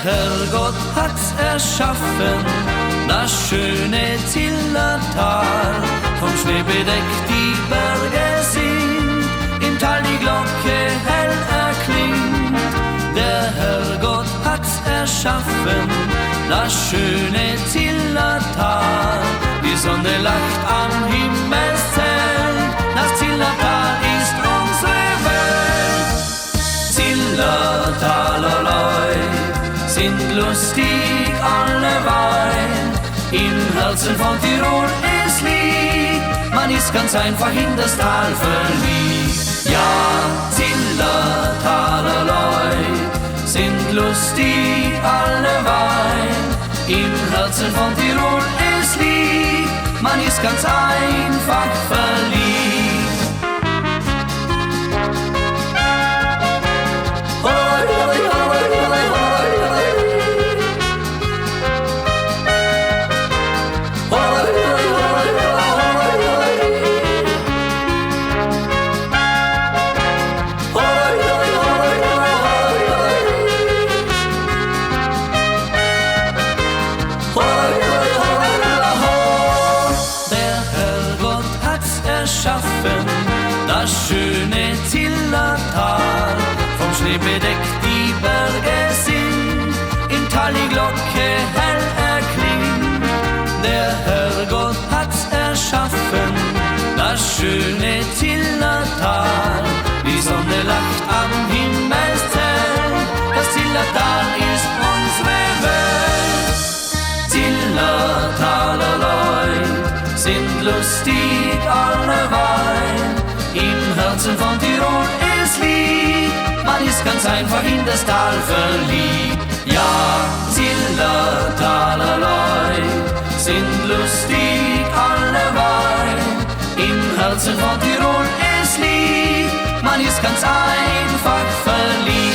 Herrgott hat's erschaffen, das schöne Zillertal. Vom Schnee bedeckt die Berge sind, im Tal die Glocke hell erklingt. Der Herrgott hat's erschaffen, das schöne Zillertal. Die Sonne lacht am Himmelszelt, das Zillertal ist unsere Welt. Zillertalerlei sind lustig alleweil, im Herzen von Tirol es liegt, man ist ganz einfach in das Tal verliebt. Ja, Zillertalerlei sind lustig alleweil, im Herzen von Tirol es liegt, man ist ganz einfach verliebt. Das schöne Zillertal, vom Schnee bedeckt die Berge sind, im Tal die Glocke hell erklingt. Der Herrgott hat's erschaffen, das schöne Zillertal. Die Sonne lacht am Himmelszelt, das Zillertal ist unsere Welt. Zillertalerlei sind lustig alleweil, im Herzen von Tirol es liegt, man ist ganz einfach in das Tal verliebt. Ja, Zillertalerlei sind lustig alleweil, im Herzen von Tirol es liegt, man ist ganz einfach verliebt.